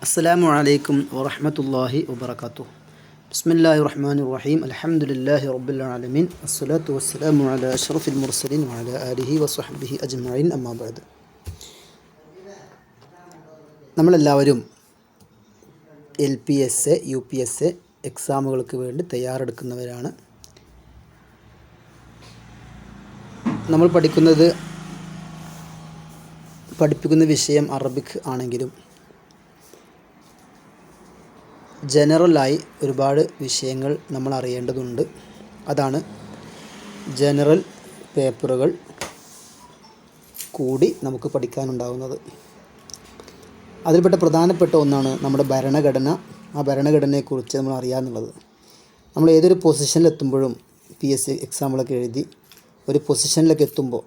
അസ്സലാമു അലൈക്കും വറഹ്മത്തുള്ളാഹി വബറകാതുഹു. ബിസ്മില്ലാഹിർ റഹ്മാനിർ റഹീം. അൽഹംദുലില്ലാഹി റബ്ബിൽ ആലമീൻ. അസ്സലാത്തു വസ്സലാമു അലാ അഷ്റഫിൽ മുർസലീൻ വഅലാ ആലിഹി വസ്വഹ്ബിഹി അജ്മഈൻ. അമ്മാ ബഅദ്. നമ്മളെല്ലാവരും LPSA UPSA എക്സാമുകൾക്ക് വേണ്ടി തയ്യാറെടുക്കുന്നവരാണ്. നമ്മൾ പഠിപ്പിക്കുന്ന വിഷയം അറബിക് ആണെങ്കിലും ജനറലായി ഒരുപാട് വിഷയങ്ങൾ നമ്മൾ അറിയേണ്ടതുണ്ട്. അതാണ് ജനറൽ പേപ്പറുകൾ കൂടി നമുക്ക് പഠിക്കാനുണ്ടാകുന്നത്. അതിൽപ്പെട്ട പ്രധാനപ്പെട്ട ഒന്നാണ് നമ്മുടെ ഭരണഘടന. ആ ഭരണഘടനയെക്കുറിച്ച് നമ്മൾ അറിയാമെന്നുള്ളത്. നമ്മൾ ഏതൊരു പൊസിഷനിലെത്തുമ്പോഴും PSC എക്സാമുകളൊക്കെ എഴുതി ഒരു പൊസിഷനിലേക്ക് എത്തുമ്പോൾ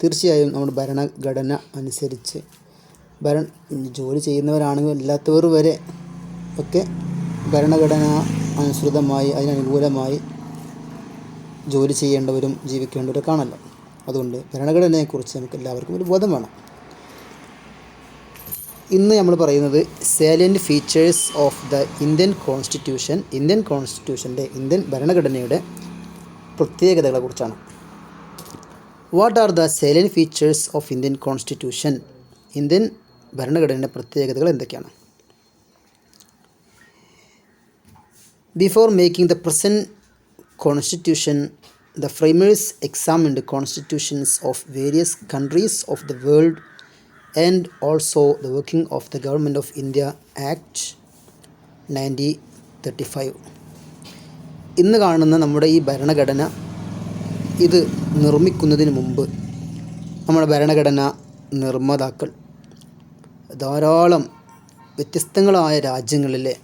തീർച്ചയായും നമ്മുടെ ഭരണഘടന അനുസരിച്ച് ജോലി ചെയ്യുന്നവരാണെങ്കിൽ അല്ലാത്തവർ വരെ ഒക്കെ ഭരണഘടന അനുസൃതമായി അതിനനുകൂലമായി ജോലി ചെയ്യേണ്ടവരും ജീവിക്കേണ്ടവരൊക്കെ ആണല്ലോ. അതുകൊണ്ട് ഭരണഘടനയെക്കുറിച്ച് നമുക്ക് എല്ലാവർക്കും ഒരു ബോധം വേണം. ഇന്ന് നമ്മൾ പറയുന്നത് salient features of the Indian constitution. Indian ഭരണഘടനയുടെ പ്രത്യേകതകളെക്കുറിച്ചാണ്. What are the salient features of Indian constitution? Indian ഭരണഘടനയുടെ പ്രത്യേകതകൾ എന്തൊക്കെയാണ്? Before making the present constitution, the framers examined constitutions of various countries of the world and also the working of the Government of India Act 1935. ഇന്ന് കാണുന്ന നമ്മുടെ ഈ ഭരണഘടന ഇത് നിർമ്മിക്കുന്നതിന് മുമ്പ് നമ്മുടെ ഭരണഘടന നിർമ്മാതാക്കൾ ധാരാളം വ്യത്യസ്തങ്ങളായ രാജ്യങ്ങളിലെ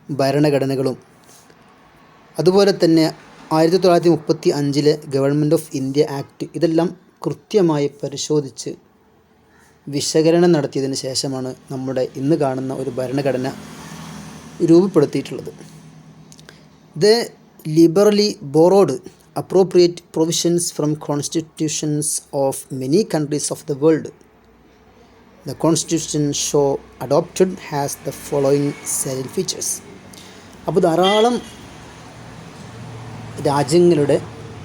ഭരണഘടനകളും അതുപോലെ തന്നെ 1935 ഗവൺമെൻറ് ഓഫ് ഇന്ത്യ ആക്ട് ഇതെല്ലാം കൃത്യമായി പരിശോധിച്ച് വിശകലനം നടത്തിയതിന് ശേഷമാണ് നമ്മുടെ ഇന്ന് കാണുന്ന ഒരു ഭരണഘടന രൂപപ്പെടുത്തിയിട്ടുള്ളത്. The liberally borrowed appropriate provisions from constitutions of many countries of the world. The constitution so adopted has the following salient features. അപ്പോൾ ധാരാളം രാജ്യങ്ങളുടെ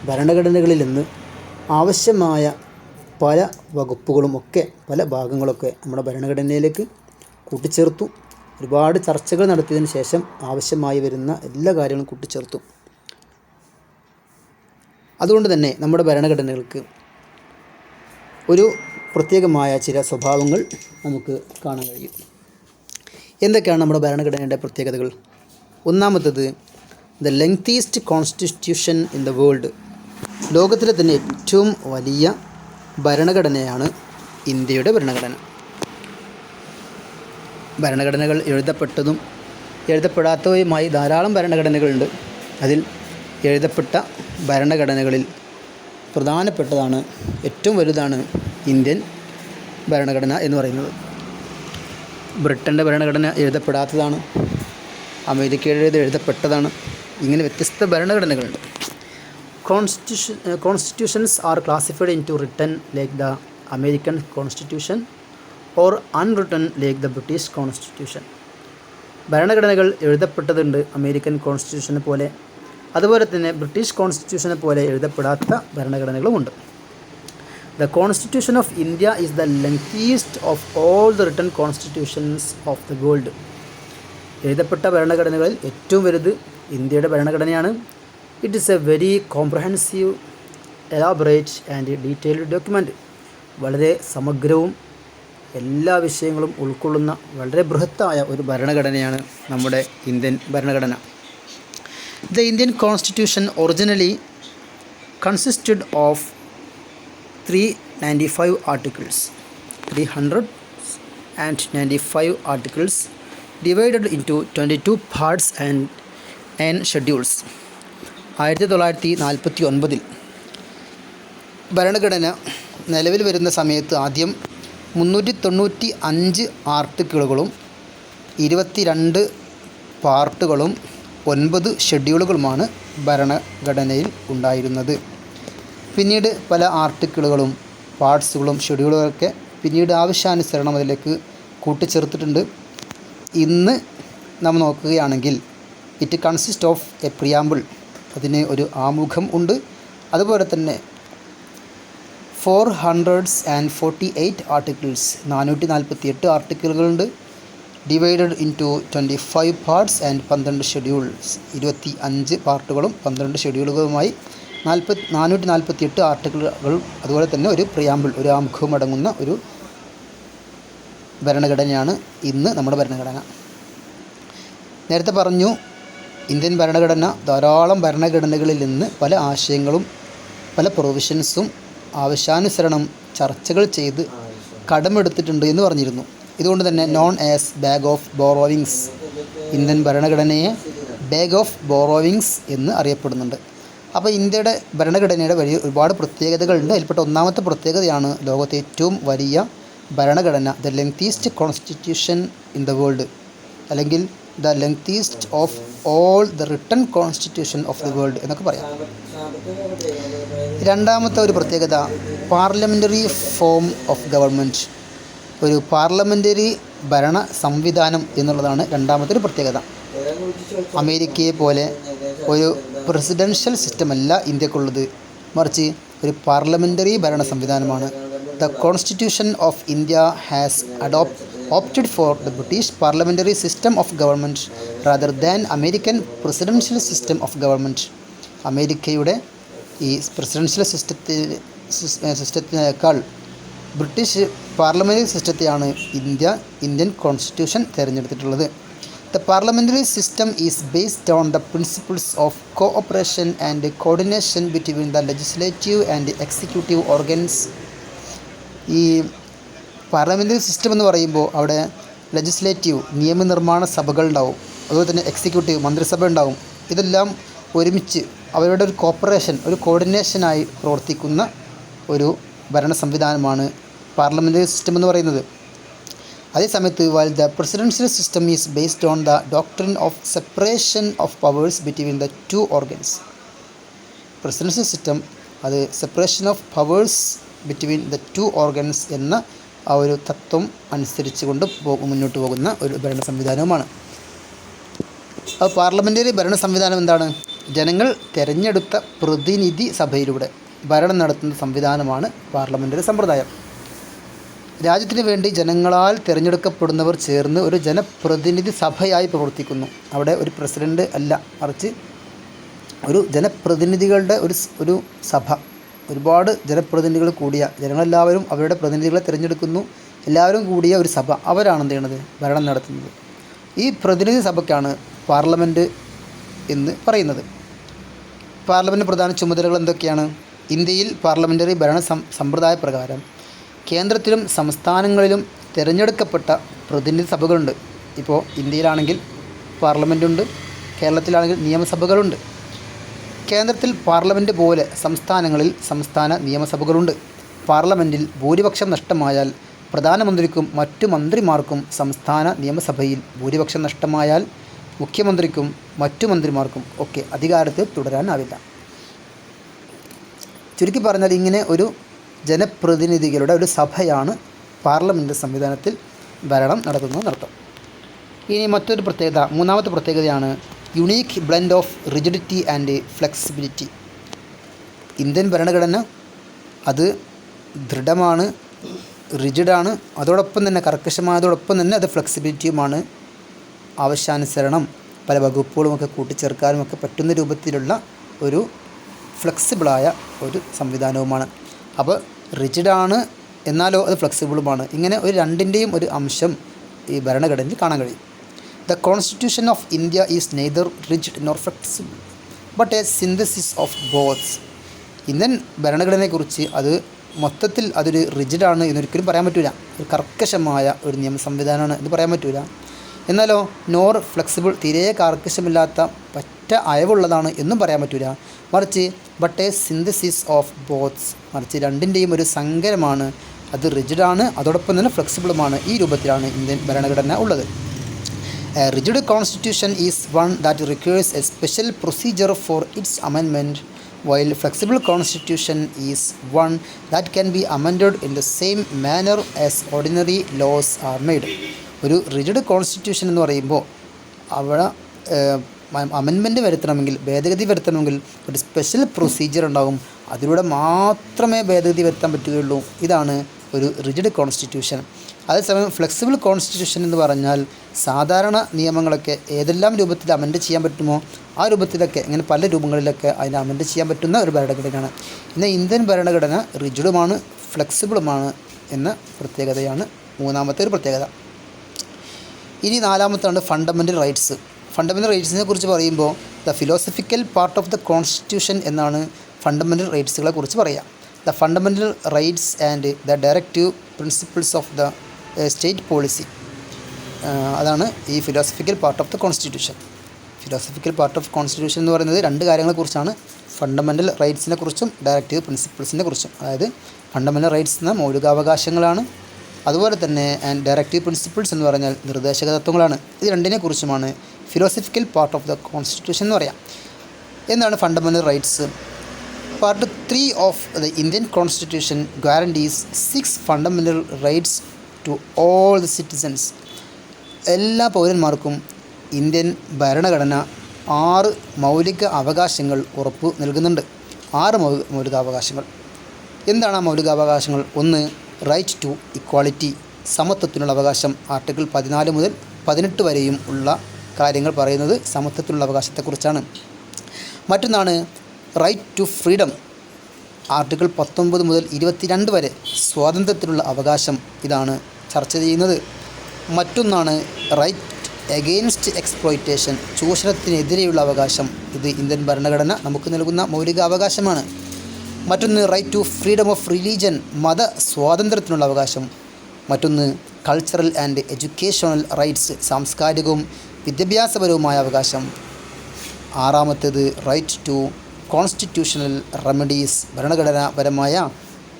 ഭരണഘടനകളിൽ നിന്ന് ആവശ്യമായ പല വകുപ്പുകളുമൊക്കെ പല ഭാഗങ്ങളൊക്കെ നമ്മുടെ ഭരണഘടനയിലേക്ക് കൂട്ടിച്ചേർത്തു. ഒരുപാട് ചർച്ചകൾ നടത്തിയതിന് ശേഷം ആവശ്യമായി വരുന്ന എല്ലാ കാര്യങ്ങളും കൂട്ടിച്ചേർത്തു. അതുകൊണ്ട് തന്നെ നമ്മുടെ ഭരണഘടനകൾക്ക് ഒരു പ്രത്യേകമായ ചില സ്വഭാവങ്ങൾ നമുക്ക് കാണാൻ കഴിയും. എന്തൊക്കെയാണ് നമ്മുടെ ഭരണഘടനയുടെ പ്രത്യേകതകൾ? ഒന്നാമത്തത് the lengthiest constitution in the world. ലോകത്തിലെ തന്നെ ഏറ്റവും വലിയ ഭരണഘടനയാണ് ഇന്ത്യയുടെ ഭരണഘടന. ഭരണഘടനകൾ എഴുതപ്പെട്ടതും എഴുതപ്പെടാത്തവയുമായി ധാരാളം ഭരണഘടനകളുണ്ട്. അതിൽ എഴുതപ്പെട്ട ഭരണഘടനകളിൽ പ്രധാനപ്പെട്ടതാണ്, ഏറ്റവും വലുതാണ് ഇന്ത്യൻ ഭരണഘടന എന്ന് പറയുന്നത്. ബ്രിട്ടൻ്റെ ഭരണഘടന എഴുതപ്പെടാത്തതാണ്, അമേരിക്കയുടേത് എഴുതപ്പെട്ടതാണ്. ഇങ്ങനെ വ്യത്യസ്ത ഭരണഘടനകളുണ്ട്. Constitutions are classified into written like the American constitution or unwritten like the British constitution. ഭരണഘടനകൾ എഴുതപ്പെട്ടതുണ്ട് അമേരിക്കൻ കോൺസ്റ്റിറ്റ്യൂഷനെ പോലെ, അതുപോലെ തന്നെ ബ്രിട്ടീഷ് കോൺസ്റ്റിറ്റ്യൂഷനെ പോലെ എഴുതപ്പെടാത്ത ഭരണഘടനകളുമുണ്ട്. The constitution of India is the lengthiest of all the written constitutions of the world. എഴുതപ്പെട്ട ഭരണഘടനകളിൽ ഏറ്റവും വലുത് ഇന്ത്യയുടെ ഭരണഘടനയാണ്. It is a very comprehensive, elaborate and detailed document. വളരെ സമഗ്രവും എല്ലാ വിഷയങ്ങളും ഉൾക്കൊള്ളുന്ന വളരെ ബൃഹത്തായ ഒരു ഭരണഘടനയാണ് നമ്മുടെ ഇന്ത്യൻ ഭരണഘടന. The Indian constitution originally consisted of 395 articles, 395 articles divided into 22 parts and 9 schedules. 1949 ഭരണഘടന നിലവിൽ വരുന്ന സമയത്ത് ആദ്യം 395 ആർട്ടിക്കിളുകളും 22 പാർട്ടുകളും 9 ഷെഡ്യൂളുകളുമാണ് ഭരണഘടനയിൽ ഉണ്ടായിരുന്നത്. പിന്നീട് പല ആർട്ടിക്കിളുകളും പാർട്സുകളും ഷെഡ്യൂളുകളൊക്കെ പിന്നീട് ആവശ്യാനുസരണം അതിലേക്ക് കൂട്ടിച്ചേർത്തിട്ടുണ്ട്. ഇന്ന് നാം നോക്കുകയാണെങ്കിൽ it consist of a preamble, അതിന് ഒരു ആമുഖം ഉണ്ട്. അതുപോലെ തന്നെ 448 ആർട്ടിക്കിൾസ്, 448 ആർട്ടിക്കിളുകളുണ്ട്. Divided into 25 parts and 12 schedules, 25 പാർട്ടുകളും 12 ഷെഡ്യൂളുകളുമായി 448 ആർട്ടിക്കിളുകളും അതുപോലെ തന്നെ ഒരു പ്രിയാമ്പിൾ, ഒരു ആമുഖവും അടങ്ങുന്ന ഒരു ഭരണഘടനയാണ് ഇന്ന് നമ്മുടെ ഭരണഘടന. നേരത്തെ പറഞ്ഞു, ഇന്ത്യൻ ഭരണഘടന ധാരാളം ഭരണഘടനകളിൽ നിന്ന് പല ആശയങ്ങളും പല പ്രൊവിഷൻസും ആവശ്യാനുസരണം ചർച്ചകൾ ചെയ്ത് കടമെടുത്തിട്ടുണ്ട് എന്ന് പറഞ്ഞിരുന്നു. ഇതുകൊണ്ട് തന്നെ known as bag of borrowings, Indian ഭരണഘടനയെ ബാഗ് ഓഫ് ബോറോവിങ്സ് എന്ന് അറിയപ്പെടുന്നുണ്ട്. അപ്പോൾ ഇന്ത്യയുടെ ഭരണഘടനയുടെ ഒരുപാട് പ്രത്യേകതകളുണ്ട്. അതിൽപ്പെട്ട ഒന്നാമത്തെ പ്രത്യേകതയാണ് ലോകത്തെ ഏറ്റവും വലിയ ഭരണഘടന, the lengthiest constitution in the world, അല്ലെങ്കിൽ the lengthiest of all the written constitution of the world എന്നൊക്കെ പറയാം. രണ്ടാമത്തെ ഒരു പ്രത്യേകത പാർലമെൻ്ററി ഫോം ഓഫ് ഗവൺമെൻറ്, ഒരു പാർലമെൻ്ററി ഭരണ സംവിധാനം എന്നുള്ളതാണ് രണ്ടാമത്തെ ഒരു പ്രത്യേകത. അമേരിക്കയെ പോലെ ഒരു പ്രസിഡൻഷ്യൽ സിസ്റ്റമല്ല ഇന്ത്യക്കുള്ളത്, മറിച്ച് ഒരു പാർലമെൻ്ററി ഭരണ സംവിധാനമാണ്. The constitution of India has opted for the British parliamentary system of government rather than American presidential system of government. അമേരിക്കയുടെ ഈ പ്രസിഡൻഷ്യൽ സിസ്റ്റത്തിനേക്കാൾ ബ്രിട്ടീഷ് പാർലമെൻ്ററി സിസ്റ്റത്തെയാണ് ഇന്ത്യൻ കോൺസ്റ്റിറ്റ്യൂഷൻ തിരഞ്ഞെടുത്തിട്ടുള്ളത്. The parliamentary system is based on the principles of cooperation and coordination between the legislative and executive organs. ഈ parliamentary system എന്ന് പറയുമ്പോൾ അവിടെ legislative നിയമനിർമ്മാണ സഭകളുണ്ടാവും, അതുപോലെ തന്നെ എക്സിക്യൂട്ടീവ് മന്ത്രിസഭ ഉണ്ടാവും. ഇതെല്ലാം ഒരുമിച്ച് അവരുടെ ഒരു കോപ്പറേഷൻ, ഒരു കോർഡിനേഷനായി പ്രവർത്തിക്കുന്ന ഒരു ഭരണ സംവിധാനമാണ് പാർലമെൻ്ററി സിസ്റ്റം എന്ന് പറയുന്നത്. അതേസമയത്ത് while the presidential system is based on the doctrine of separation of powers between the two organs. Presidential system അത് separation of powers between the two organs എന്ന ആ ഒരു തത്വം അനുസരിച്ച് കൊണ്ട് മുന്നോട്ട് പോകുന്ന ഒരു ഭരണ സംവിധാനവുമാണ്. അപ്പോൾ പാർലമെൻ്ററി ഭരണ സംവിധാനം എന്താണ്? ജനങ്ങൾ തിരഞ്ഞെടുത്ത പ്രതിനിധി സഭയിലൂടെ ഭരണം നടത്തുന്ന സംവിധാനമാണ് പാർലമെൻ്ററി സമ്പ്രദായം. രാജ്യത്തിന് വേണ്ടി ജനങ്ങളാൽ തിരഞ്ഞെടുക്കപ്പെടുന്നവർ ചേർന്ന് ഒരു ജനപ്രതിനിധി സഭയായി പ്രവർത്തിക്കുന്നു. അവിടെ ഒരു പ്രസിഡൻ്റ് അല്ല, മറിച്ച് ഒരു ജനപ്രതിനിധികളുടെ ഒരു സഭ, ഒരുപാട് ജനപ്രതിനിധികൾ കൂടിയ, ജനങ്ങളെല്ലാവരും അവരുടെ പ്രതിനിധികളെ തിരഞ്ഞെടുക്കുന്നു, എല്ലാവരും കൂടിയ ഒരു സഭ, അവരാണ് എന്ത് ചെയ്യണത്? ഭരണം നടത്തുന്നത്. ഈ പ്രതിനിധി സഭയ്ക്കാണ് പാർലമെൻറ്റ് എന്ന് പറയുന്നത്. പാർലമെൻറ്റ് പ്രധാന ചുമതലകൾ എന്തൊക്കെയാണ്? ഇന്ത്യയിൽ പാർലമെൻ്ററി ഭരണ സമ്പ്രദായ പ്രകാരം കേന്ദ്രത്തിലും സംസ്ഥാനങ്ങളിലും തിരഞ്ഞെടുക്കപ്പെട്ട പ്രതിനിധി സഭകളുണ്ട്. ഇപ്പോൾ ഇന്ത്യയിലാണെങ്കിൽ പാർലമെൻറ്റുണ്ട്, കേരളത്തിലാണെങ്കിൽ നിയമസഭകളുണ്ട്. കേന്ദ്രത്തിൽ പാർലമെൻറ്റ് പോലെ സംസ്ഥാനങ്ങളിൽ സംസ്ഥാന നിയമസഭകളുണ്ട്. പാർലമെൻറ്റിൽ ഭൂരിപക്ഷം നഷ്ടമായാൽ പ്രധാനമന്ത്രിക്കും മറ്റു മന്ത്രിമാർക്കും സംസ്ഥാന നിയമസഭയിൽ ഭൂരിപക്ഷം നഷ്ടമായാൽ മുഖ്യമന്ത്രിക്കും മറ്റു മന്ത്രിമാർക്കും ഒക്കെ അധികാരത്തിൽ തുടരാനാവില്ല. ചുരുക്കി പറഞ്ഞാൽ ഇങ്ങനെ ഒരു ജനപ്രതിനിധികളുടെ ഒരു സഭയാണ് പാർലമെൻറ്റ് സംവിധാനത്തിൽ ഭരണം നടത്തുന്നതെന്നർത്ഥം. ഇനി മറ്റൊരു പ്രത്യേകത, മൂന്നാമത്തെ പ്രത്യേകതയാണ് unique blend of rigidity and flexibility. Indian ഭരണഘടന അത് ദൃഢമാണ്, റിജിഡാണ്, അതോടൊപ്പം തന്നെ കർക്കശമായതോടൊപ്പം തന്നെ അത് ഫ്ലെക്സിബിലിറ്റിയുമാണ്. ആവശ്യാനുസരണം പല വകുപ്പുകളുമൊക്കെ കൂട്ടിച്ചേർക്കാനുമൊക്കെ പറ്റുന്ന രൂപത്തിലുള്ള ഒരു ഫ്ലെക്സിബിളായ ഒരു സംവിധാനവുമാണ്. അപ്പോൾ റിജിഡാണ് എന്നാലോ അത് ഫ്ലെക്സിബിളുമാണ്. ഇങ്ങനെ ഒരു രണ്ടിൻ്റെയും ഒരു അംശം ഈ ഭരണഘടനയിൽ കാണാൻ കഴിയും. The constitution of India is neither rigid nor flexible but a synthesis of both. Indian ഭരണഘടനയെക്കുറിച്ച് അത് മൊത്തത്തിൽ അതൊരു റിജിഡാണ് എന്നൊരിക്കലും പറയാൻ പറ്റില്ല, ഒരു കർക്കശമായ ഒരു നിയമ സംവിധാനമാണ് എന്ന് പറയാൻ പറ്റില്ല. എന്നാലോ നോർ ഫ്ലെക്സിബിൾ, തീരെ കർക്കശമില്ലാത്ത പറ്റ അയവുള്ളതാണ് എന്നും പറയാൻ പറ്റില്ല. മറിച്ച് ബട്ട് എ സിന്തസിസ് ഓഫ് ബോത്ത്സ്, മറിച്ച് രണ്ടിൻ്റെയും ഒരു സങ്കരമാണ്. അത് റിജിഡാണ്, അതോടൊപ്പം തന്നെ ഫ്ലെക്സിബിളുമാണ്. ഈ രൂപത്തിലാണ് ഇന്ത്യൻ ഭരണഘടന ഉള്ളത്. A rigid constitution is one that requires a special procedure for its amendment, while flexible constitution is one that can be amended in the same manner as ordinary laws are made. ഒരു rigid constitution എന്ന് പറയുമ്പോൾ അവിടെ amendment വരുത്തണമെങ്കിൽ, ഭേദഗതി വരുത്തണമെങ്കിൽ ഒരു special procedure ഉണ്ടാകും. അതിലൂടെ മാത്രമേ ഭേദഗതി വരുത്താൻ പറ്റുകയുള്ളൂ. ഇതാണ് ഒരു റിജിഡ് കോൺസ്റ്റിറ്റ്യൂഷൻ. അതേസമയം ഫ്ലെക്സിബിൾ കോൺസ്റ്റിറ്റ്യൂഷൻ എന്ന് പറഞ്ഞാൽ സാധാരണ നിയമങ്ങളൊക്കെ ഏതെല്ലാം രൂപത്തിൽ അമെൻഡ് ചെയ്യാൻ പറ്റുമോ ആ രൂപത്തിലൊക്കെ, ഇങ്ങനെ പല രൂപങ്ങളിലൊക്കെ അതിനെ അമെൻഡ് ചെയ്യാൻ പറ്റുന്ന ഒരു ഭരണഘടനയാണ്. ഇന്ന് ഇന്ത്യൻ ഭരണഘടന റിജിഡുമാണ്, ഫ്ലെക്സിബിളുമാണ് എന്ന പ്രത്യേകതയാണ് മൂന്നാമത്തെ ഒരു പ്രത്യേകത. ഇനി നാലാമത്താണ് ഫണ്ടമെൻ്റൽ റൈറ്റ്സ്. ഫണ്ടമെൻ്റൽ റൈറ്റ്സിനെ കുറിച്ച് പറയുമ്പോൾ the philosophical part of the constitution എന്നാണ് ഫണ്ടമെൻ്റൽ റൈറ്റ്സുകളെ കുറിച്ച് പറയാം. The fundamental rights and the directive principles of the state policy, അതാണ് ഈ philosophical part of the constitution. Philosophical part of constitution എന്ന് പറയുന്നത് രണ്ട് കാര്യങ്ങളെക്കുറിച്ചാണ്, ഫണ്ടമെൻ്റൽ റൈറ്റ്സിനെ കുറിച്ചും ഡയറക്റ്റീവ് പ്രിൻസിപ്പിൾസിനെ കുറിച്ചും. അതായത് ഫണ്ടമെൻ്റൽ റൈറ്റ്സ് എന്ന മൗലികാവകാശങ്ങളാണ്, അതുപോലെ തന്നെ ഡയറക്റ്റീവ് പ്രിൻസിപ്പിൾസ് എന്ന് പറഞ്ഞാൽ നിർദ്ദേശക തത്വങ്ങളാണ്. ഇത് രണ്ടിനെ കുറിച്ചുമാണ് philosophical part of the constitution എന്ന് പറയാം. എന്താണ് fundamental rights? Part 3 of the Indian constitution guarantees 6 fundamental rights to all the citizens. എല്ലാ പൗരന്മാർക്കും ഇന്ത്യൻ ഭരണഘടന 6 മൗലിക അവകാശങ്ങൾ ഉറപ്പു നൽകുന്നുണ്ട്. 6 മൗലികാവകാശങ്ങൾ. എന്താണ് ആ മൗലികാവകാശങ്ങൾ? ഒന്ന്, റൈറ്റ് ടു ഇക്വാളിറ്റി, സമത്വത്തിനുള്ള അവകാശം. ആർട്ടിക്കിൾ 14 മുതൽ 18 വരെയും ഉള്ള കാര്യങ്ങൾ പറയുന്നത് സമത്വത്തിനുള്ള അവകാശത്തെക്കുറിച്ചാണ്. മറ്റൊന്നാണ് റൈറ്റ് ടു ഫ്രീഡം, ആർട്ടിക്കിൾ 19 മുതൽ 22 വരെ സ്വാതന്ത്ര്യത്തിനുള്ള അവകാശം, ഇതാണ് ചർച്ച ചെയ്യുന്നത്. മറ്റൊന്നാണ് റൈറ്റ് എഗെയിൻസ്റ്റ് എക്സ്പ്ലോയിറ്റേഷൻ, ചൂഷണത്തിനെതിരെയുള്ള അവകാശം. ഇത് ഇന്ത്യൻ ഭരണഘടന നമുക്ക് നൽകുന്ന മൗലിക അവകാശമാണ്. മറ്റൊന്ന് right to freedom of religion, മത സ്വാതന്ത്ര്യത്തിനുള്ള അവകാശം. മറ്റൊന്ന് കൾച്ചറൽ ആൻഡ് എഡ്യൂക്കേഷണൽ റൈറ്റ്സ്, സാംസ്കാരികവും വിദ്യാഭ്യാസപരവുമായ അവകാശം. ആറാമത്തേത് റൈറ്റ് ടു കോൺസ്റ്റിറ്റ്യൂഷണൽ റെമഡീസ്, ഭരണഘടനാപരമായ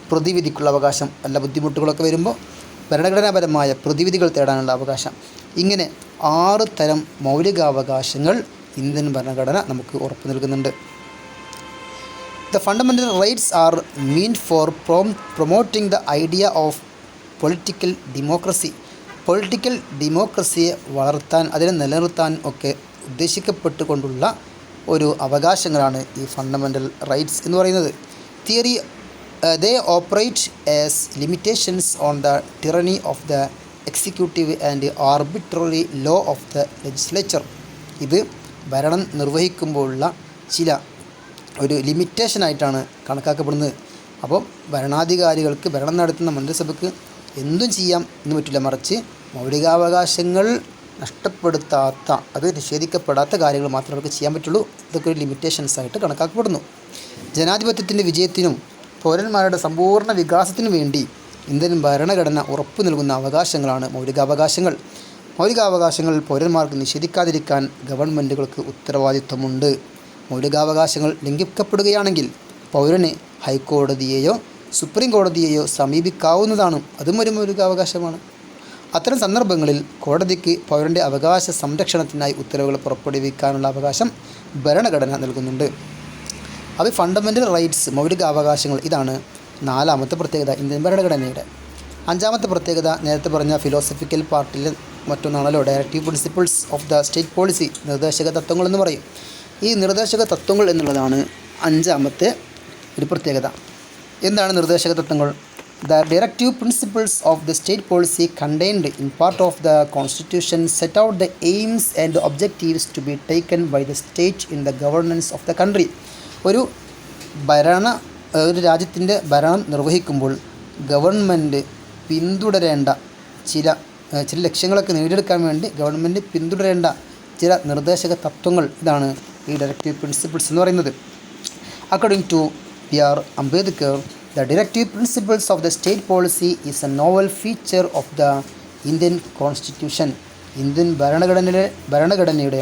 പ്രതിവിധിക്കുള്ള അവകാശം. വല്ല ബുദ്ധിമുട്ടുകളൊക്കെ വരുമ്പോൾ ഭരണഘടനാപരമായ പ്രതിവിധികൾ തേടാനുള്ള അവകാശം. ഇങ്ങനെ 6 തരം മൗലികാവകാശങ്ങൾ ഇന്ത്യൻ ഭരണഘടന നമുക്ക് ഉറപ്പു നൽകുന്നുണ്ട്. The fundamental rights are meant for promoting the idea of political democracy. Political ഡെമോക്രസിയെ വളർത്താൻ, അതിനെ നിലനിർത്താൻ ഒക്കെ ഉദ്ദേശിക്കപ്പെട്ടുകൊണ്ടുള്ള ഒരു അവകാശങ്ങളാണ് ഈ ഫണ്ടമെൻ്റൽ റൈറ്റ്സ് എന്ന് പറയുന്നത്. Theory they operate as limitations on the tyranny of the executive and arbitrary law of the legislature. ഇത് ഭരണം നിർവഹിക്കുമ്പോഴുള്ള ചില ഒരു ലിമിറ്റേഷനായിട്ടാണ് കണക്കാക്കപ്പെടുന്നത്. അപ്പോൾ ഭരണാധികാരികൾക്ക്, ഭരണം നടത്തുന്ന മന്ത്രിസഭയ്ക്ക് എന്തും ചെയ്യാം എന്ന് പറ്റില്ല, മറിച്ച് മൗലികാവകാശങ്ങൾ നഷ്ടപ്പെടുത്താത്ത, അത് നിഷേധിക്കപ്പെടാത്ത കാര്യങ്ങൾ മാത്രമേ അവർക്ക് ചെയ്യാൻ പറ്റുള്ളൂ. ഇതൊക്കെ ഒരു ലിമിറ്റേഷൻസായിട്ട് കണക്കാക്കപ്പെടുന്നു. ജനാധിപത്യത്തിൻ്റെ വിജയത്തിനും പൗരന്മാരുടെ സമ്പൂർണ്ണ വികാസത്തിനു വേണ്ടി ഇന്ത്യൻ ഭരണഘടന ഉറപ്പു നൽകുന്ന അവകാശങ്ങളാണ് മൗലികാവകാശങ്ങൾ. മൗലികാവകാശങ്ങൾ പൗരന്മാർക്ക് നിഷേധിക്കാതിരിക്കാൻ ഗവൺമെൻറ്റുകൾക്ക് ഉത്തരവാദിത്വമുണ്ട്. മൗലികാവകാശങ്ങൾ ലംഘിക്കപ്പെടുകയാണെങ്കിൽ പൗരന് ഹൈക്കോടതിയെയോ സുപ്രീം കോടതിയെയോ സമീപിക്കാവുന്നതാണ്. അതും ഒരു മൗലികാവകാശമാണ്. അത്തരം സന്ദർഭങ്ങളിൽ കോടതിക്ക് പൗരൻ്റെ അവകാശ സംരക്ഷണത്തിനായി ഉത്തരവുകൾ പുറപ്പെടുവിക്കാനുള്ള അവകാശം ഭരണഘടന നൽകുന്നുണ്ട്. അത് ഫണ്ടമെൻ്റൽ റൈറ്റ്സ്, മൗലികാവകാശങ്ങൾ. ഇതാണ് നാലാമത്തെ പ്രത്യേകത ഇന്ത്യൻ ഭരണഘടനയുടെ. അഞ്ചാമത്തെ പ്രത്യേകത നേരത്തെ പറഞ്ഞ ഫിലോസഫിക്കൽ പാർട്ടിൽ മറ്റൊന്നാണല്ലോ directive principles of the state policy, നിർദ്ദേശക തത്വങ്ങൾ എന്ന് പറയും. ഈ നിർദ്ദേശക തത്വങ്ങൾ എന്നുള്ളതാണ് അഞ്ചാമത്തെ ഒരു പ്രത്യേകത. എന്താണ് നിർദ്ദേശക തത്വങ്ങൾ? The directive principles of the state policy contained in part of the constitution set out the aims and objectives to be taken by the state in the governance of the country. ഒരു രാജ്യത്തിൻ്റെ ഭരണം നിർവഹിക്കുമ്പോൾ government പിന്തുടരേണ്ട ചില ലക്ഷ്യങ്ങളൊക്കെ നേടിയെടുക്കാൻ വേണ്ടി government പിന്തുടരേണ്ട ചില നിർദ്ദേശക തത്വങ്ങൾ, ഇതാണ് ഈ ഡയറക്റ്റീവ് പ്രിൻസിപ്പിൾസ് എന്ന് പറയുന്നത്. According to PR Ambedkar, the directive principles of the state policy is a novel feature of the Indian Constitution. ഇന്ത്യൻ ഭരണഘടനയുടെ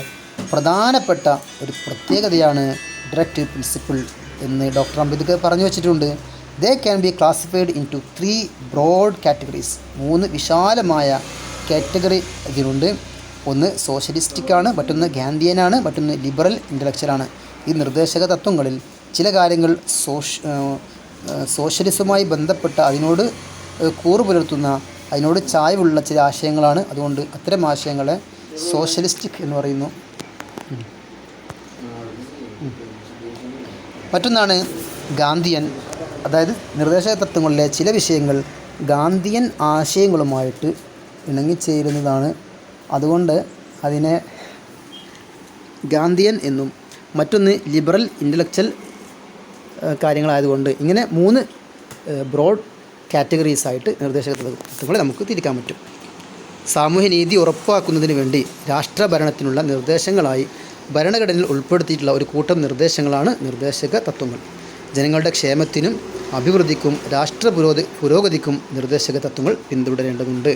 പ്രധാനപ്പെട്ട ഒരു പ്രത്യേകതയാണ് ഡയറക്റ്റീവ് പ്രിൻസിപ്പിൾ എന്ന് ഡോക്ടർ അംബേദ്കർ പറഞ്ഞു വച്ചിട്ടുണ്ട്. They can be classified into 3 broad categories. 3 വിശാലമായ കാറ്റഗറി ഇതിനുണ്ട്. ഒന്ന് സോഷ്യലിസ്റ്റിക്കാണ്, മറ്റൊന്ന് ഗാന്ധിയനാണ്, മറ്റൊന്ന് ലിബറൽ ഇൻ്റലക്ച്വലാണ്. ഈ നിർദ്ദേശക തത്വങ്ങളിൽ ചില കാര്യങ്ങൾ സോഷ്യലിസവുമായി ബന്ധപ്പെട്ട, അതിനോട് കൂറു പുലർത്തുന്ന അതിനോട് ചായ്വുള്ള ചില ആശയങ്ങളാണ്. അതുകൊണ്ട് അത്തരം ആശയങ്ങളെ സോഷ്യലിസ്റ്റിക് എന്ന് പറയുന്നു. മറ്റൊന്നാണ് ഗാന്ധിയൻ. അതായത് നിർദ്ദേശക തത്വങ്ങളിലെ ചില വിഷയങ്ങൾ ഗാന്ധിയൻ ആശയങ്ങളുമായിട്ട് ഇണങ്ങിച്ചേരുന്നതാണ്. അതുകൊണ്ട് അതിനെ ഗാന്ധിയൻ എന്നും, മറ്റൊന്ന് ലിബറൽ ഇൻ്റലക്ച്വൽ കാര്യങ്ങളായതുകൊണ്ട് ഇങ്ങനെ 3 ബ്രോഡ് കാറ്റഗറീസായിട്ട് നിർദ്ദേശക തത്വങ്ങളെ നമുക്ക് തിരിക്കാൻ പറ്റും. സാമൂഹ്യനീതി ഉറപ്പാക്കുന്നതിന് വേണ്ടി രാഷ്ട്രഭരണത്തിനുള്ള നിർദ്ദേശങ്ങളായി ഭരണഘടനയിൽ ഉൾപ്പെടുത്തിയിട്ടുള്ള ഒരു കൂട്ടം നിർദ്ദേശങ്ങളാണ് നിർദ്ദേശക തത്വങ്ങൾ. ജനങ്ങളുടെ ക്ഷേമത്തിനും അഭിവൃദ്ധിക്കും പുരോഗതിക്കും നിർദ്ദേശക തത്വങ്ങൾ പിന്തുടരേണ്ടതുണ്ട്.